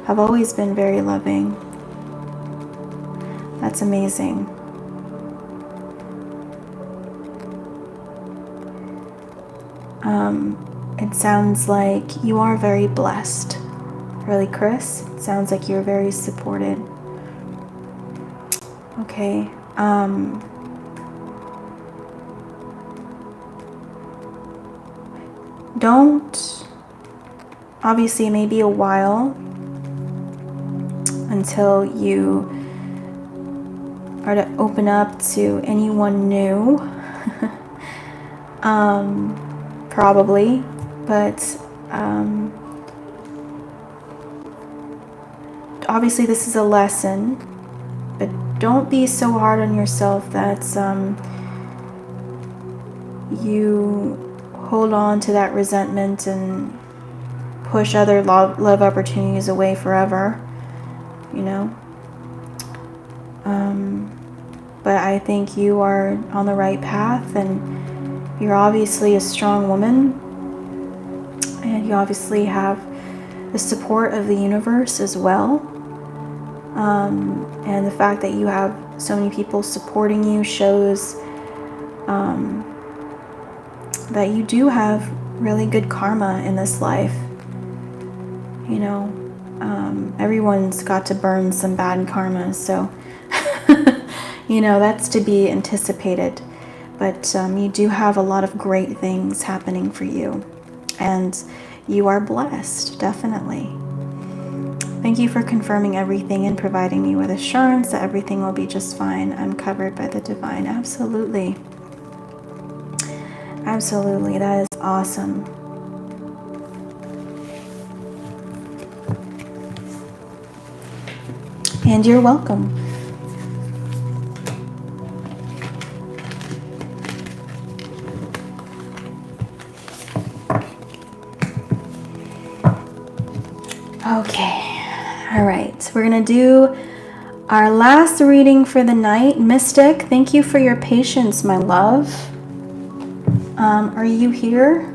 [SPEAKER 1] have always been very loving. That's amazing. It sounds like you are very blessed. Really, Chris? It sounds like you're very supported. Okay. Obviously it may be a while until you are to open up to anyone new. Probably, but obviously this is a lesson, but don't be so hard on yourself that you hold on to that resentment and push other love opportunities away forever, but I think you are on the right path, and you're obviously a strong woman, and you obviously have the support of the universe as well, and the fact that you have so many people supporting you shows that you do have really good karma in this life. Everyone's got to burn some bad karma, so that's to be anticipated. But you do have a lot of great things happening for you, and you are blessed, definitely. Thank you for confirming everything and providing me with assurance that everything will be just fine. I'm covered by the divine. Absolutely. Absolutely. That is awesome. And you're welcome. Okay. All right. We're going to do our last reading for the night. Mystic, thank you for your patience, my love. Are you here?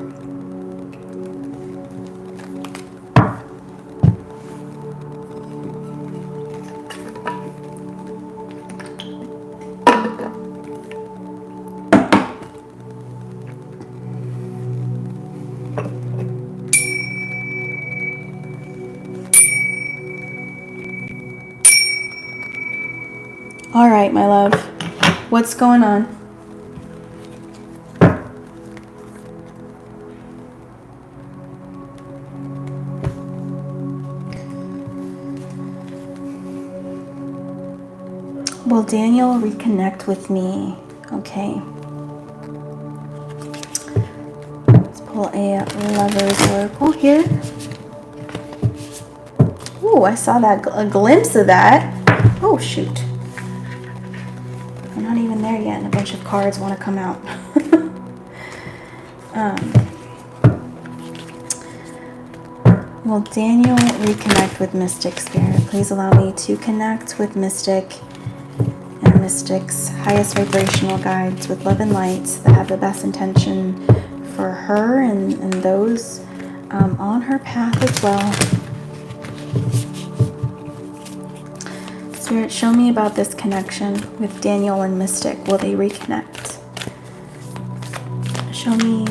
[SPEAKER 1] All right, my love. What's going on? Will Daniel reconnect with me? Okay. Let's pull a Lover's Oracle here. Ooh, I saw that, a glimpse of that. Oh, shoot. I'm not even there yet, and a bunch of cards want to come out. Will Daniel reconnect with Mystic Spirit? Please allow me to connect with Mystic and Mystic's highest vibrational guides with love and light that have the best intention for her and those on her path as well. Spirit, show me about this connection with Daniel and Mystic. Will they reconnect? Show me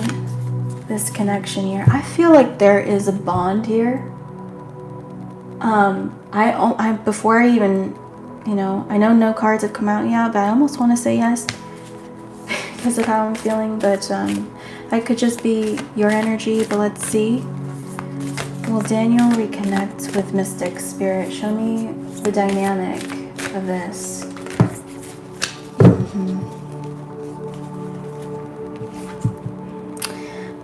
[SPEAKER 1] this connection here. I feel like there is a bond here. Before I even, I know no cards have come out yet, but I almost want to say yes because of how I'm feeling. But that could just be your energy. But let's see. Will Daniel reconnect with Mystic Spirit? Show me the dynamic of this.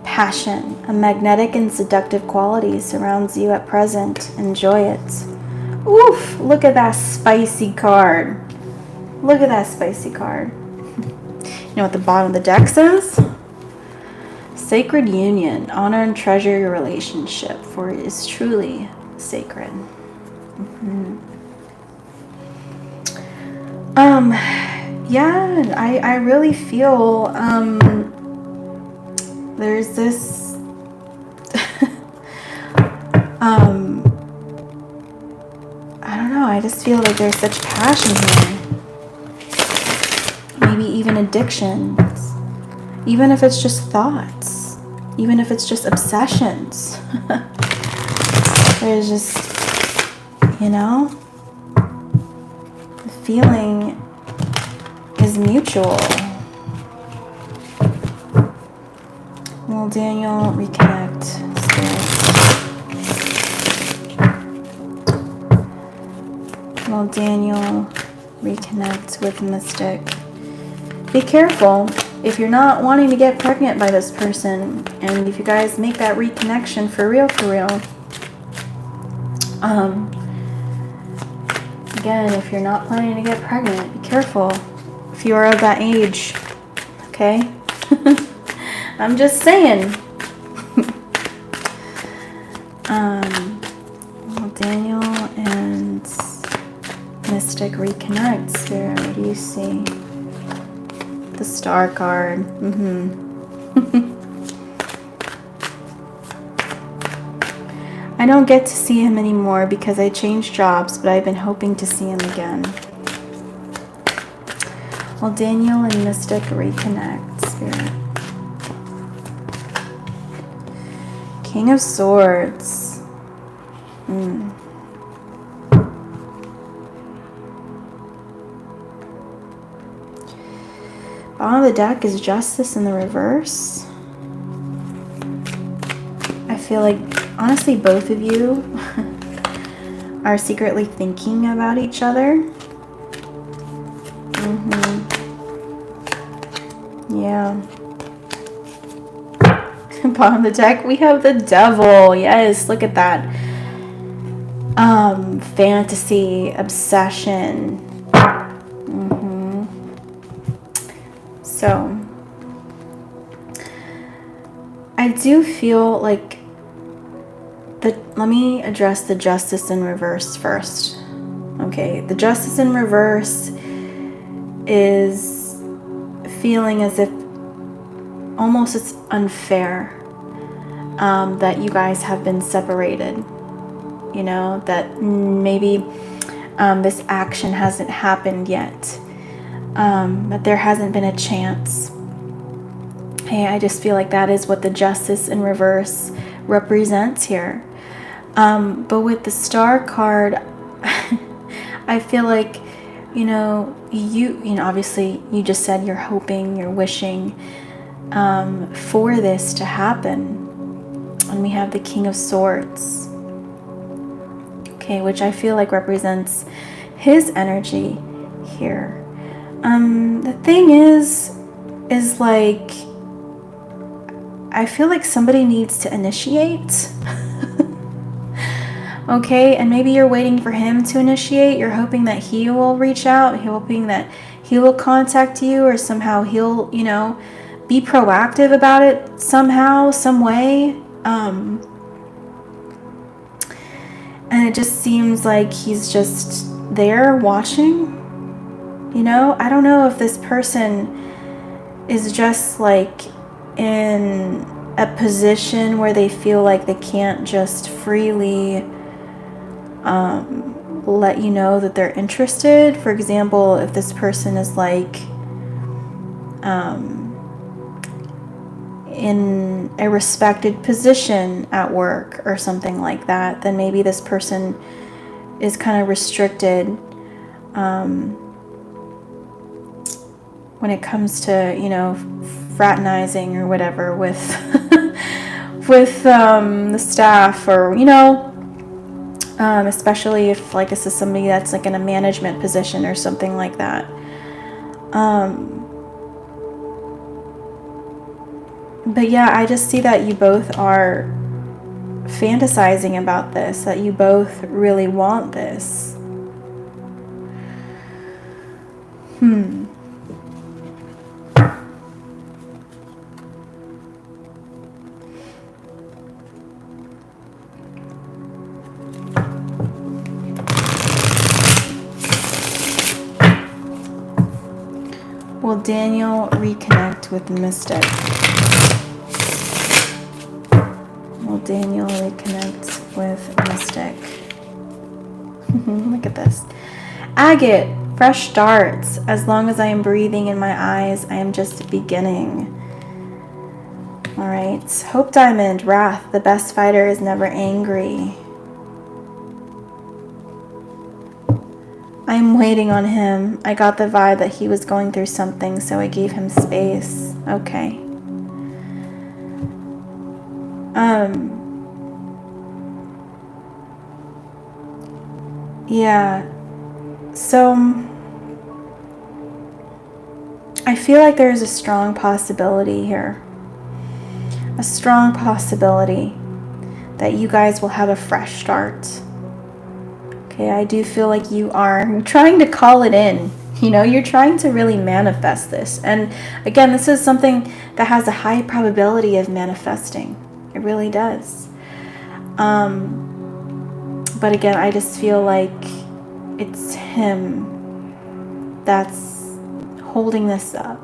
[SPEAKER 1] Passion, a magnetic and seductive quality surrounds you at present. Enjoy it. Oof, look at that spicy card. Look at that spicy card. You know what the bottom of the deck says? Sacred union. Honor and treasure your relationship, for it is truly sacred. Yeah, I really feel there's this I don't know, I just feel like there's such passion here. Maybe even addictions. Even if it's just thoughts. Even if it's just obsessions. There's just, the feeling is mutual. Will Daniel reconnect, Spirit? Will Daniel reconnect with Mystic? Be careful if you're not wanting to get pregnant by this person, and if you guys make that reconnection for real, again, if you're not planning to get pregnant, be careful if you are of that age, okay? I'm just saying. Well, Daniel and Mystic reconnect. Spirit, what do you see? The Star card. I don't get to see him anymore because I changed jobs, but I've been hoping to see him again. Well, Daniel and Mystic reconnect, Spirit. King of Swords. Bottom of the deck is Justice in the reverse. I feel like, honestly, both of you are secretly thinking about each other. Yeah. Bottom of the deck, we have the Devil. Yes, look at that. Fantasy, obsession. So, I do feel like let me address the Justice in reverse first. Okay, the Justice in reverse is feeling as if almost it's unfair that you guys have been separated. That maybe this action hasn't happened yet. That there hasn't been a chance. Hey, I just feel like that is what the Justice in reverse represents here. But with the Star card, I feel like you know, obviously you just said you're hoping, you're wishing for this to happen. And we have the King of Swords. Okay, which I feel like represents his energy here. The thing is like, I feel like somebody needs to initiate. Okay, and maybe you're waiting for him to initiate. You're hoping that he will reach out, you're hoping that he will contact you, or somehow he'll, you know, be proactive about it somehow, some way. And it just seems like he's just there watching. You know, I don't know if this person is just like in a position where they feel like they can't just freely let you know that they're interested. For example, if this person is like in a respected position at work or something like that, then maybe this person is kind of restricted when it comes to, you know, fraternizing or whatever with with the staff, or, you know, especially if like this is somebody that's like in a management position or something like that. But yeah, I just see that you both are fantasizing about this, that you both really want this. Will Daniel reconnect with Mystic? Will Daniel reconnect with Mystic? Look at this. Agate, fresh starts. As long as I am breathing in my eyes, I am just beginning. All right. Hope Diamond, Wrath. The best fighter is never angry. I'm waiting on him. I got the vibe that he was going through something, so I gave him space. Okay. Yeah. So I feel like there's a strong possibility here. A strong possibility that you guys will have a fresh start. Okay, I do feel like you are trying to call it in. You know, you're trying to really manifest this. And again, this is something that has a high probability of manifesting. It really does. But again, I just feel like it's him that's holding this up.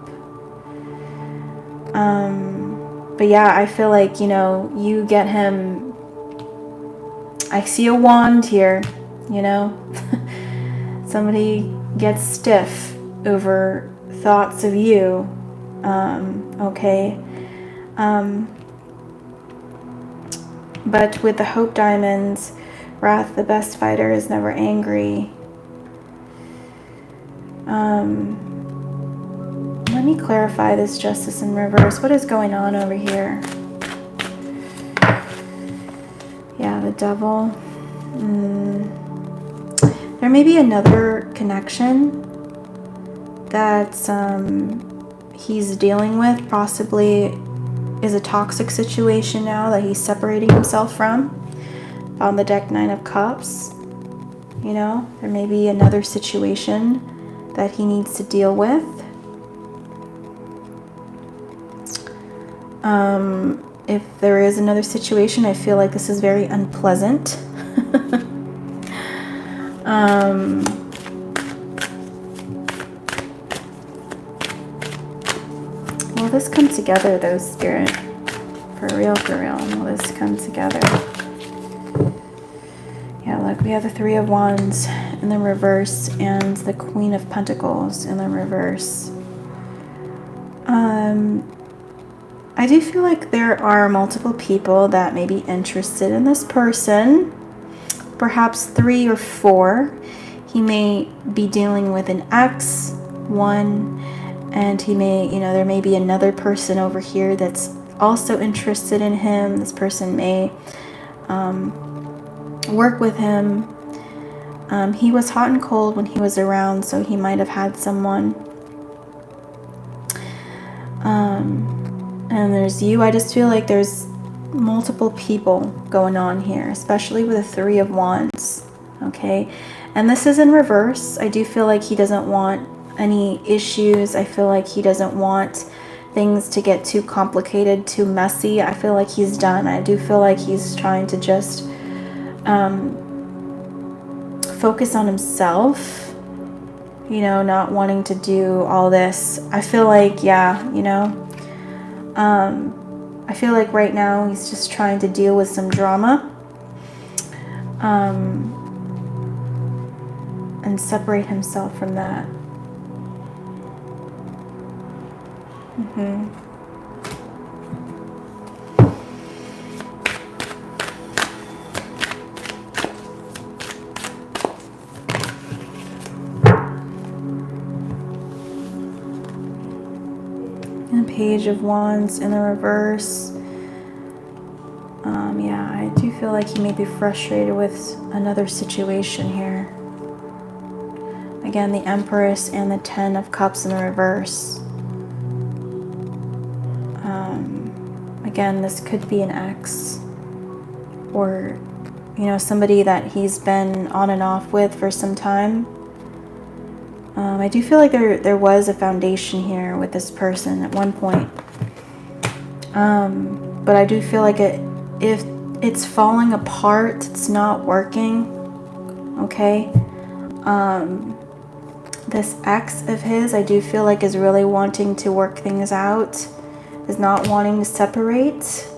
[SPEAKER 1] But yeah, I feel like, you know, you get him. I see a wand here, you know. Somebody gets stiff over thoughts of you. Okay. But with the Hope Diamonds, Wrath, the best fighter is never angry. Let me clarify this Justice in reverse. What is going on over here? Yeah, the Devil. There may be another connection that he's dealing with, possibly is a toxic situation now that he's separating himself from. On the deck, 9 of Cups. You know, there may be another situation that he needs to deal with. If there is another situation, I feel like this is very unpleasant. Will this come together though, Spirit? For real, will this come together? Yeah, look, we have the 3 of Wands in the reverse and the Queen of Pentacles in the reverse. I do feel like there are multiple people that may be interested in this person. Perhaps 3 or 4. He may be dealing with an ex, one, and he may, there may be another person over here that's also interested in him. This person may work with him. He was hot and cold when he was around, so he might have had someone. And there's you. I just feel like there's multiple people going on here, especially with the Three of Wands. Okay, and this is in reverse. I do feel like he doesn't want any issues. I feel like he doesn't want things to get too complicated, too messy. I feel like he's done. I do feel like he's trying to just focus on himself, not wanting to do all this. I feel like, I feel like right now he's just trying to deal with some drama and separate himself from that. And Page of Wands in the reverse. Yeah, I do feel like he may be frustrated with another situation here. Again, the Empress and the Ten of Cups in the reverse. Again, this could be an ex, or somebody that he's been on and off with for some time. I do feel like there was a foundation here with this person at one point, but I do feel like if it's falling apart, it's not working. Okay, this ex of his, I do feel like is really wanting to work things out, is not wanting to separate,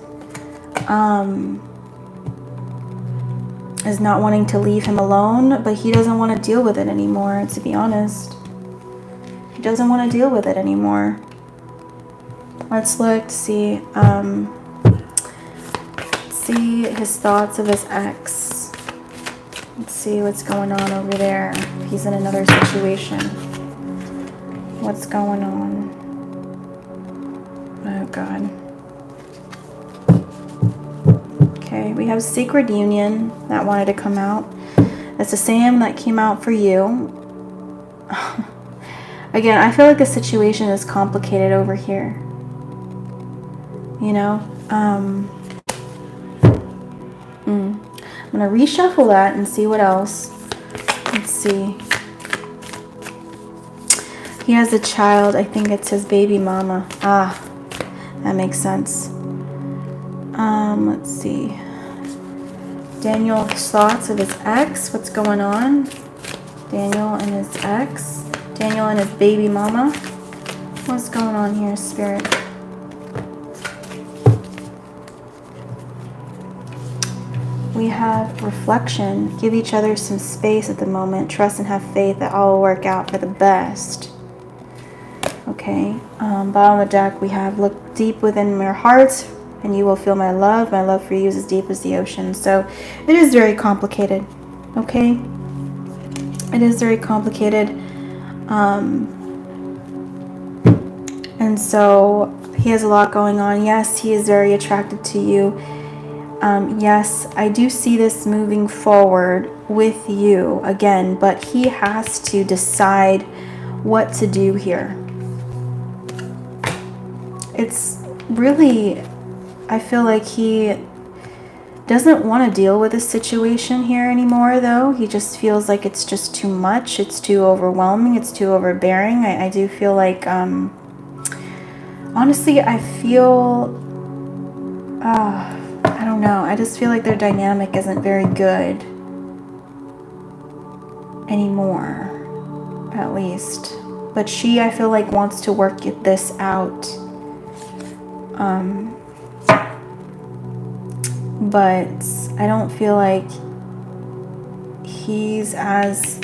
[SPEAKER 1] is not wanting to leave him alone, but he doesn't want to deal with it anymore, to be honest. He doesn't want to deal with it anymore. Let's look to see, see his thoughts of his ex. Let's see what's going on over there. He's in another situation. What's going on? Oh, God. Okay, we have Secret Union that wanted to come out. That's the same that came out for you. Again, I feel like the situation is complicated over here. I'm going to reshuffle that and see what else. Let's see. He has a child. I think it's his baby mama. Ah, that makes sense. Let's see. Daniel's thoughts of his ex. What's going on? Daniel and his ex. Daniel and his baby mama. What's going on here, Spirit? We have reflection. Give each other some space at the moment. Trust and have faith that all will work out for the best. Okay. Bottom of the deck, we have look deep within your heart and you will feel my love. My love for you is as deep as the ocean. So it is very complicated. Okay. It is very complicated. And so he has a lot going on. Yes, he is very attracted to you. Yes, I do see this moving forward with you again, but he has to decide what to do here. It's really, I feel like he doesn't want to deal with this situation here anymore, though. He just feels like it's just too much. It's too overwhelming. It's too overbearing. I do feel like, honestly, I feel, I don't know. I just feel like their dynamic isn't very good anymore, at least. But she, I feel like, wants to work this out. But I don't feel like he's as,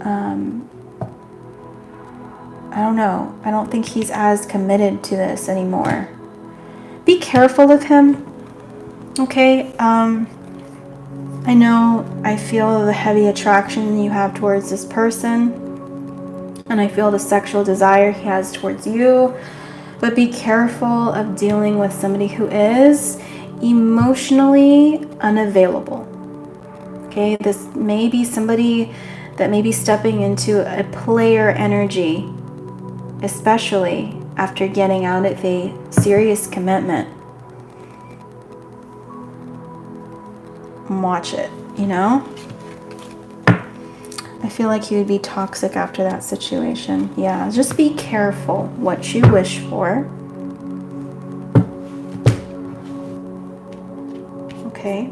[SPEAKER 1] I don't know. I don't think he's as committed to this anymore. Be careful of him, okay? I know I feel the heavy attraction you have towards this person, and I feel the sexual desire he has towards you, but be careful of dealing with somebody who is emotionally unavailable. Okay, this may be somebody that may be stepping into a player energy, especially after getting out of a serious commitment. Watch it, you know? I feel like he would be toxic after that situation. Yeah, just be careful what you wish for. Okay.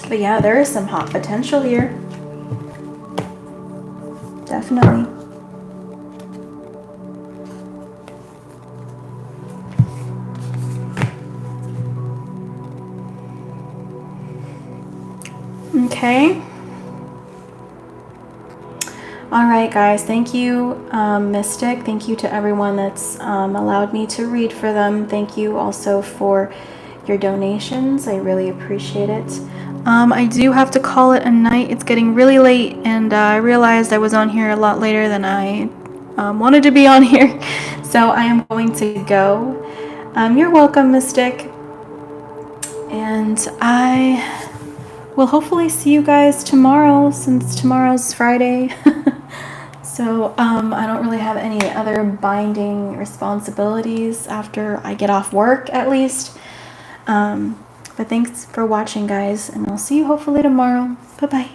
[SPEAKER 1] But yeah, there is some hot potential here. Definitely. Okay. All right, guys. Thank you, Mystic. Thank you to everyone that's allowed me to read for them. Thank you also for your donations. I really appreciate it. I do have to call it a night. It's getting really late, and I realized I was on here a lot later than I wanted to be on here. So I am going to go. You're welcome, Mystic. And I will hopefully see you guys tomorrow, since tomorrow's Friday. So I don't really have any other binding responsibilities after I get off work, at least. But thanks for watching, guys, and I'll see you hopefully tomorrow. Bye-bye.